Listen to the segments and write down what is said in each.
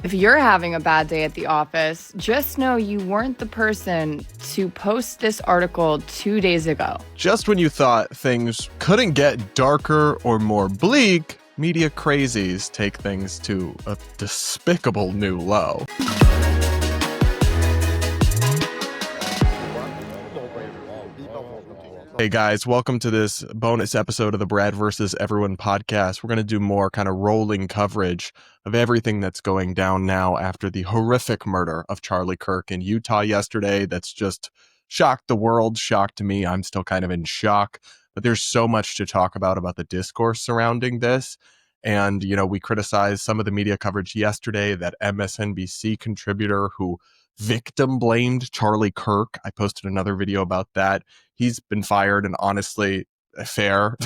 If you're having a bad day at the office, just know you weren't the person to post this article 2 days ago. Just when you thought things couldn't get darker or more bleak, media crazies take things to a despicable new low. Hey guys, welcome to this bonus episode of the Brad vs. Everyone podcast. We're going to do more kind of rolling coverage of everything that's going down now after the horrific murder of Charlie Kirk in Utah yesterday. That's just shocked the world, shocked me. I'm still kind of in shock, but there's so much to talk about the discourse surrounding this. And, you know, we criticized some of the media coverage yesterday, that MSNBC contributor who victim blamed Charlie Kirk. I posted another video about that. He's been fired, and honestly, fair,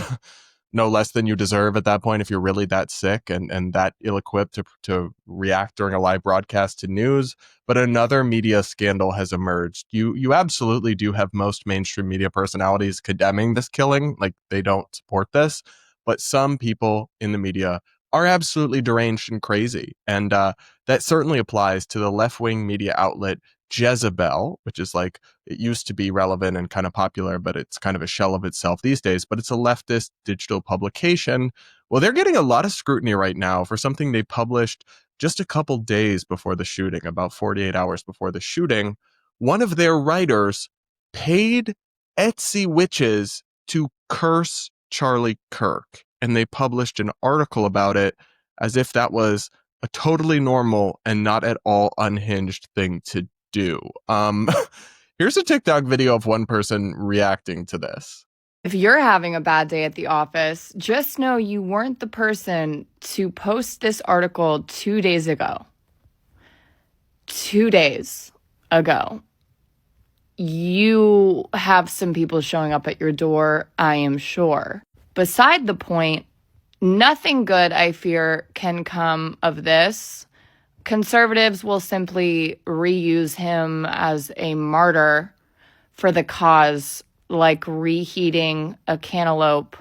no less than you deserve at that point if you're really that sick and that ill-equipped to react during a live broadcast to news. But another media scandal has emerged. You absolutely do have most mainstream media personalities condemning this killing, like they don't support this, but some people in the media are absolutely deranged and crazy. And that certainly applies to the left-wing media outlet Jezebel, which is like, it used to be relevant and kind of popular, but it's kind of a shell of itself these days. But it's a leftist digital publication. Well, they're getting a lot of scrutiny right now for something they published just a couple days before the shooting, about 48 hours before the shooting. One of their writers paid Etsy witches to curse Charlie Kirk, and they published an article about it as if that was a totally normal and not at all unhinged thing to do. Here's a TikTok video of one person reacting to this. If you're having a bad day at the office, just know you weren't the person to post this article 2 days ago. 2 days ago. You have some people showing up at your door, I am sure. Beside the point, nothing good, I fear, can come of this. Conservatives will simply reuse him as a martyr for the cause, like reheating a cantaloupe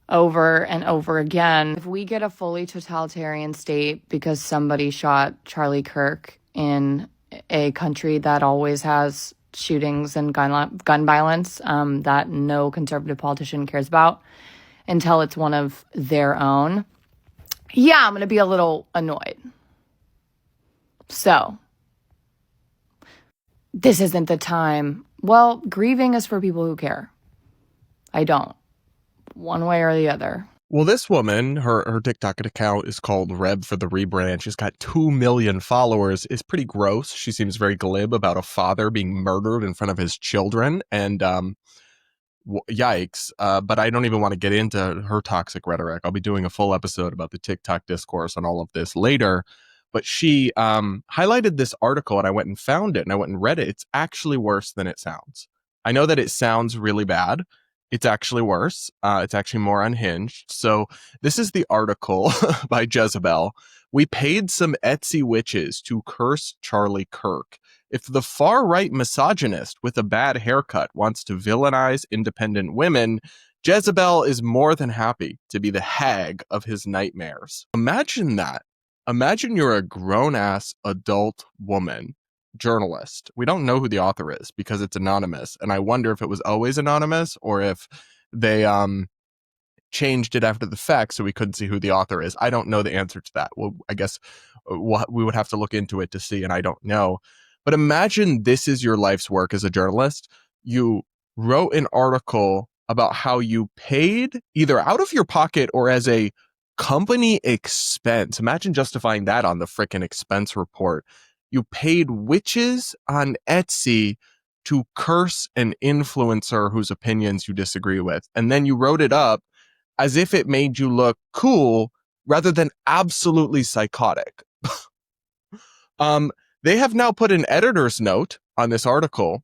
over and over again. If we get a fully totalitarian state because somebody shot Charlie Kirk in a country that always has shootings and gun violence that no conservative politician cares about until it's one of their own, yeah, I'm going to be a little annoyed. So, this isn't the time. Well, grieving is for people who care. I don't. One way or the other. Well, this woman, her TikTok account is called Reb for the Rebrand. She's got 2 million followers. It's pretty gross. She seems very glib about a father being murdered in front of his children. And yikes. But I don't even want to get into her toxic rhetoric. I'll be doing a full episode about the TikTok discourse on all of this later. But she highlighted this article, and I went and found it, and I went and read it. It's actually worse than it sounds. I know that it sounds really bad. It's actually worse. It's actually more unhinged. So this is the article by Jezebel. We paid some Etsy witches to curse Charlie Kirk. If the far-right misogynist with a bad haircut wants to villainize independent women, Jezebel is more than happy to be the hag of his nightmares. Imagine that. Imagine you're a grown-ass adult woman, journalist. We don't know who the author is because it's anonymous. And I wonder if it was always anonymous or if they changed it after the fact so we couldn't see who the author is. I don't know the answer to that. Well, I guess we would have to look into it to see, and I don't know. But imagine this is your life's work as a journalist. You wrote an article about how you paid either out of your pocket or as a company expense. Imagine justifying that on the frickin' expense report. You paid witches on Etsy to curse an influencer whose opinions you disagree with. And then you wrote it up as if it made you look cool rather than absolutely psychotic. They have now put an editor's note on this article.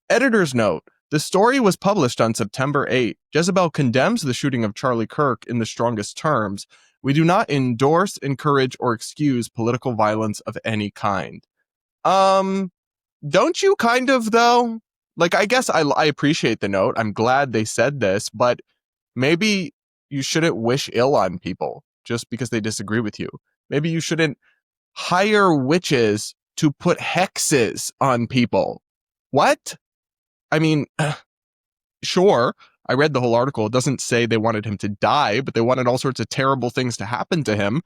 Editor's note. The story was published on September 8. Jezebel condemns the shooting of Charlie Kirk in the strongest terms. We do not endorse, encourage, or excuse political violence of any kind. Don't you kind of, though? Like, I guess I appreciate the note. I'm glad they said this, but maybe you shouldn't wish ill on people just because they disagree with you. Maybe you shouldn't hire witches to put hexes on people. What? I mean, sure, I read the whole article. It doesn't say they wanted him to die, but they wanted all sorts of terrible things to happen to him.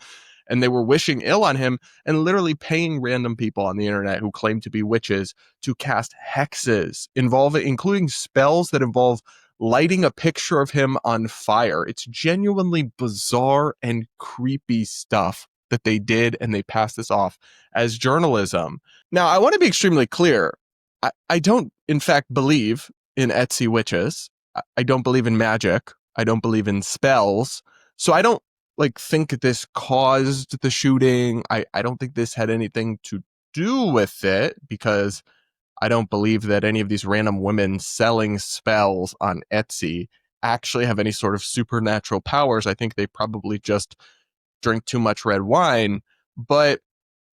And they were wishing ill on him and literally paying random people on the internet who claim to be witches to cast hexes, including spells that involve lighting a picture of him on fire. It's genuinely bizarre and creepy stuff that they did, and they passed this off as journalism. Now, I want to be extremely clear. I don't, in fact, believe in Etsy witches. I don't believe in magic. I don't believe in spells. So I don't think this caused the shooting. I don't think this had anything to do with it, because I don't believe that any of these random women selling spells on Etsy actually have any sort of supernatural powers. I think they probably just drink too much red wine. But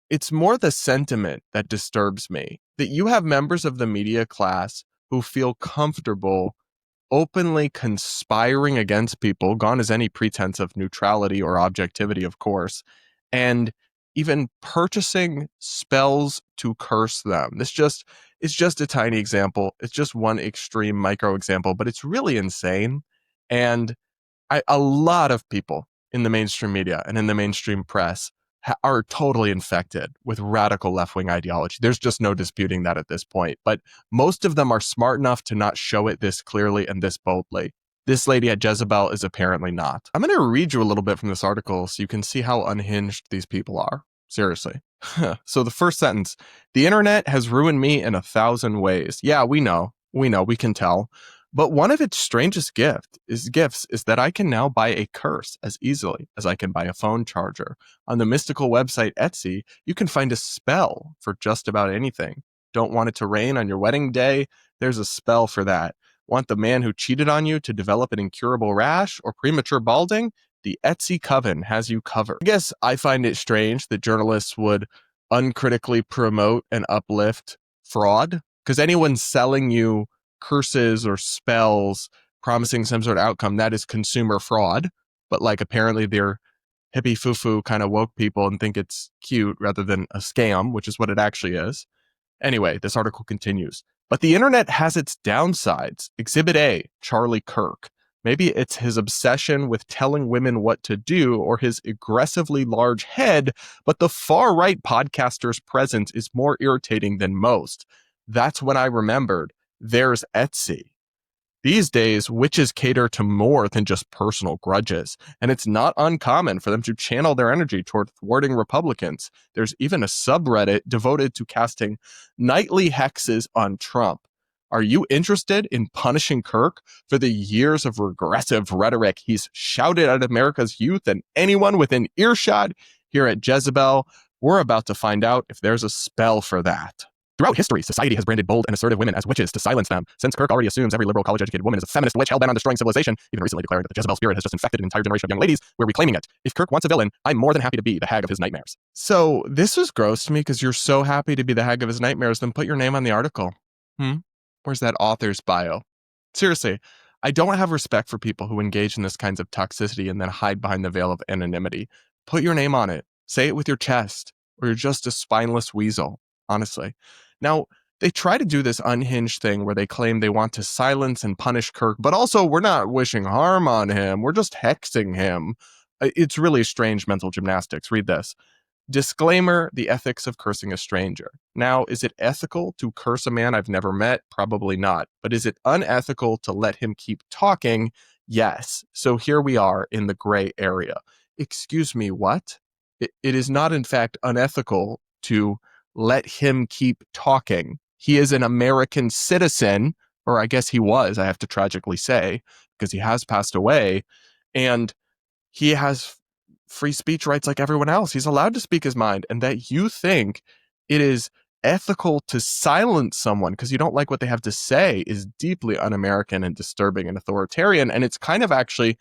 it's more the sentiment that disturbs me, that you have members of the media class who feel comfortable openly conspiring against people, gone is any pretense of neutrality or objectivity, of course, and even purchasing spells to curse them. It's just a tiny example. It's just one extreme micro example, but it's really insane. And a lot of people in the mainstream media and in the mainstream press are totally infected with radical left-wing ideology. There's just no disputing that at this point. But most of them are smart enough to not show it this clearly and this boldly. This lady at Jezebel is apparently not. I'm going to read you a little bit from this article so you can see how unhinged these people are. Seriously. So the first sentence, the internet has ruined me in 1,000 ways. Yeah, we know, we can tell. But one of its strangest gifts is that I can now buy a curse as easily as I can buy a phone charger. On the mystical website Etsy, you can find a spell for just about anything. Don't want it to rain on your wedding day? There's a spell for that. Want the man who cheated on you to develop an incurable rash or premature balding? The Etsy Coven has you covered. I guess I find it strange that journalists would uncritically promote and uplift fraud, because anyone selling you curses or spells promising some sort of outcome, that is consumer fraud. But apparently they're hippie foo-foo kind of woke people and think it's cute rather than a scam, which is what it actually is. Anyway, this article continues. But the internet has its downsides. Exhibit A, Charlie Kirk. Maybe it's his obsession with telling women what to do or his aggressively large head, but the far-right podcaster's presence is more irritating than most. That's when I remembered. There's Etsy. These days, witches cater to more than just personal grudges, and it's not uncommon for them to channel their energy toward thwarting Republicans. There's even a subreddit devoted to casting nightly hexes on Trump. Are you interested in punishing Kirk for the years of regressive rhetoric he's shouted at America's youth and anyone within earshot? Here at Jezebel, we're about to find out if there's a spell for that. Throughout history, society has branded bold and assertive women as witches to silence them. Since Kirk already assumes every liberal college-educated woman is a feminist witch hell-bent on destroying civilization, even recently declaring that the Jezebel spirit has just infected an entire generation of young ladies, we're reclaiming it. If Kirk wants a villain, I'm more than happy to be the hag of his nightmares. So this was gross to me because you're so happy to be the hag of his nightmares, then put your name on the article. Where's that author's bio? Seriously, I don't have respect for people who engage in this kinds of toxicity and then hide behind the veil of anonymity. Put your name on it. Say it with your chest, or you're just a spineless weasel, honestly. Now, they try to do this unhinged thing where they claim they want to silence and punish Kirk, but also we're not wishing harm on him. We're just hexing him. It's really strange mental gymnastics. Read this. Disclaimer, the ethics of cursing a stranger. Now, is it ethical to curse a man I've never met? Probably not. But is it unethical to let him keep talking? Yes. So here we are in the gray area. Excuse me, what? It is not, in fact, unethical to let him keep talking. He is an American citizen, or I guess he was, I have to tragically say, because he has passed away, and he has free speech rights like everyone else. He's allowed to speak his mind, and that you think it is ethical to silence someone because you don't like what they have to say is deeply un-American and disturbing and authoritarian. And it's kind of actually,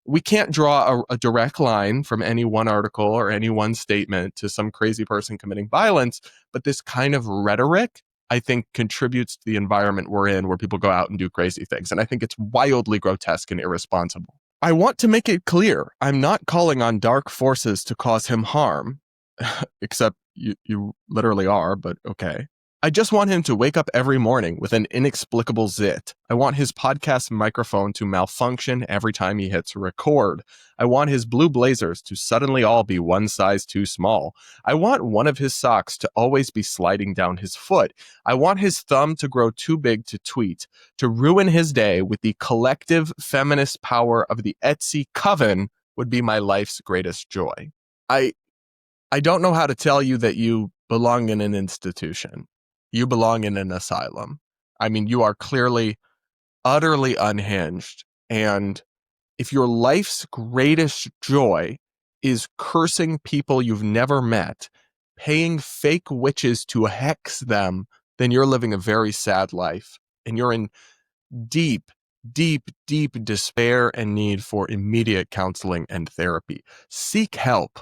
we can't draw a direct line from any one article or any one statement to some crazy person committing violence, but this kind of rhetoric, I think, contributes to the environment we're in where people go out and do crazy things. And I think it's wildly grotesque and irresponsible. I want to make it clear, I'm not calling on dark forces to cause him harm. Except you literally are, but okay. I just want him to wake up every morning with an inexplicable zit. I want his podcast microphone to malfunction every time he hits record. I want his blue blazers to suddenly all be one size too small. I want one of his socks to always be sliding down his foot. I want his thumb to grow too big to tweet, to ruin his day with the collective feminist power of the Etsy coven would be my life's greatest joy. I don't know how to tell you that you belong in an institution. You belong in an asylum. I mean, you are clearly utterly unhinged. And if your life's greatest joy is cursing people you've never met, paying fake witches to hex them, then you're living a very sad life. And you're in deep, deep, deep despair and need for immediate counseling and therapy. Seek help,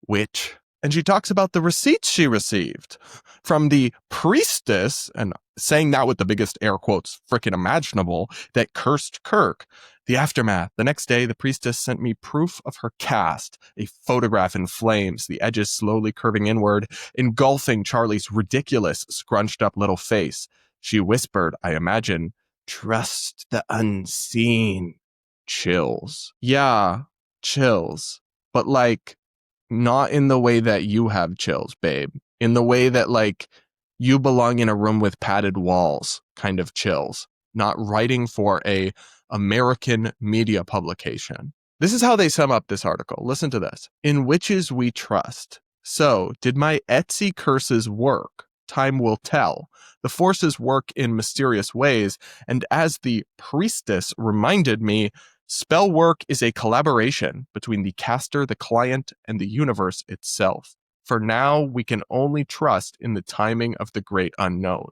witch. And she talks about the receipts she received from the priestess, and saying that with the biggest air quotes freaking imaginable, that cursed Kirk. The aftermath. The next day, the priestess sent me proof of her cast, a photograph in flames, the edges slowly curving inward, engulfing Charlie's ridiculous, scrunched up little face. She whispered, I imagine, trust the unseen. Chills. Yeah, chills. But like, not in the way that you have chills, babe. In the way that like you belong in a room with padded walls kind of chills. Not writing for a American media publication. This is how they sum up this article. Listen to this. In witches we trust. So, did my Etsy curses work? Time will tell. The forces work in mysterious ways, and as the priestess reminded me, spell work is a collaboration between the caster, the client, and the universe itself. For now, we can only trust in the timing of the great unknown.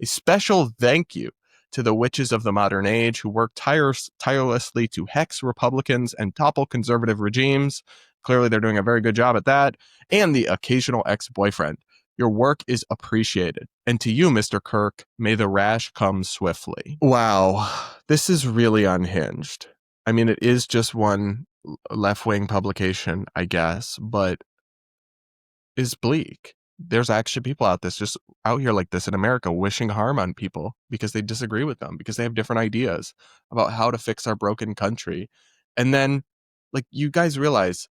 A special thank you to the witches of the modern age who work tirelessly to hex Republicans and topple conservative regimes. Clearly, they're doing a very good job at that. And the occasional ex-boyfriend. Your work is appreciated. And to you, Mr. Kirk, may the rash come swiftly. Wow, this is really unhinged. I mean, it is just one left-wing publication, I guess, but is bleak. There's actually people out here like this in America wishing harm on people because they disagree with them, because they have different ideas about how to fix our broken country. And then, like, you guys realize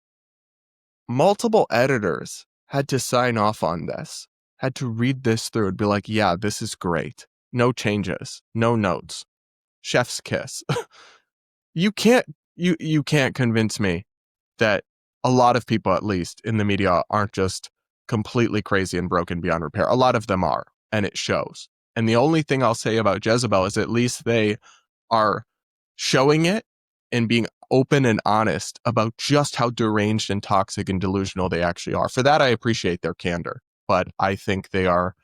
multiple editors had to sign off on this, had to read this through and be like, yeah, this is great. No changes, no notes. Chef's kiss. You can't convince me that a lot of people, at least in the media, aren't just completely crazy and broken beyond repair. A lot of them are, and it shows. And the only thing I'll say about Jezebel is at least they are showing it and being open and honest about just how deranged and toxic and delusional they actually are. For that, I appreciate their candor, but I think they are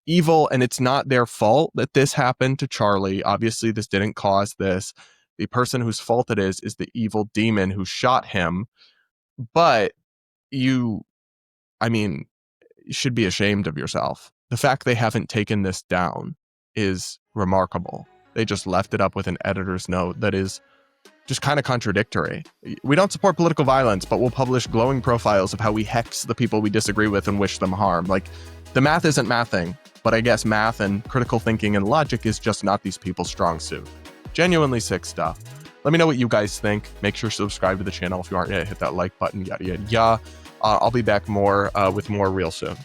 evil, and it's not their fault that this happened to Charlie. Obviously, this didn't cause this. The person whose fault it is the evil demon who shot him. But you should be ashamed of yourself. The fact they haven't taken this down is remarkable. They just left it up with an editor's note that is just kind of contradictory. We don't support political violence, but we'll publish glowing profiles of how we hex the people we disagree with and wish them harm. Like, the math isn't mathing, but I guess math and critical thinking and logic is just not these people's strong suit. Genuinely sick stuff. Let me know what you guys think. Make sure to subscribe to the channel if you aren't yet. Hit that like button, yada, yada, yada. I'll be back with more real soon.